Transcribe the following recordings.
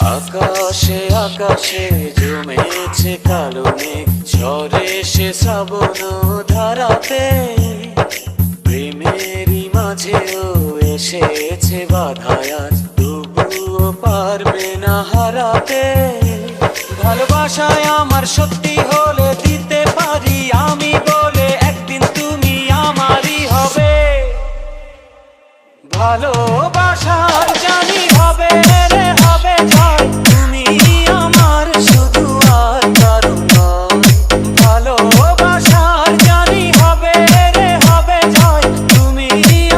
আকাশে আকাশে জমেছে কালো মেঘ, ঝরে সে শ্রাবণ ধারাতে। প্রেমেরই মাঝেও এসেছে বাধায় আজ, তবুও পারবে না হারাতে। ভালোবাসায় আমার সত্যি হলে দিতে পারি আমি বলে, একদিন তুমি আমারই হবে। ভালোবাসার জানি হবে রে হবে জয়, তুমি আমার শুধু আর কারো নয়। ভালোবাসার জানি হবে রে হবে জয়, তুমি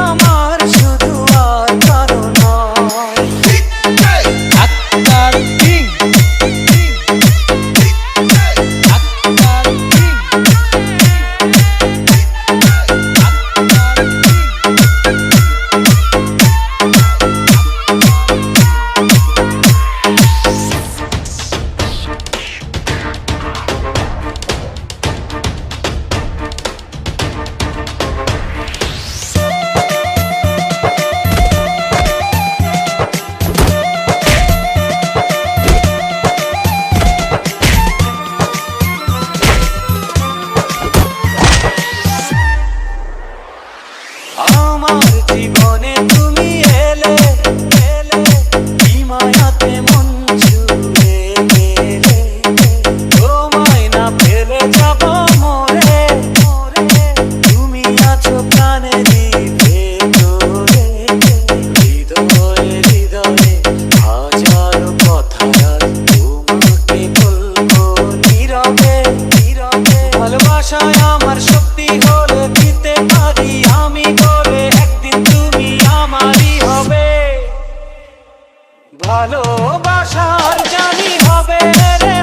আমার শুধু আর কারো নয়। আক্তার কিং, আক্তার কিং, আমার জীবনে তুমি এলে এলে, কি মায়াতে মন ছুঁয়ে গেলে। তোমায় না পেলে যাব মরে মরে, তুমি আছো প্রাণেরই ভেতরে। হৃদয়ে হৃদয়ে হাজারো কথা আজ তোমাকে বলবো নীরবে নীরবে। ভালোবাসায় আমার শক্তি হলে দিতে পারি আমি বলে, একদিন তুমি আমারই হবে। ভালোবাসার জানি হবে রে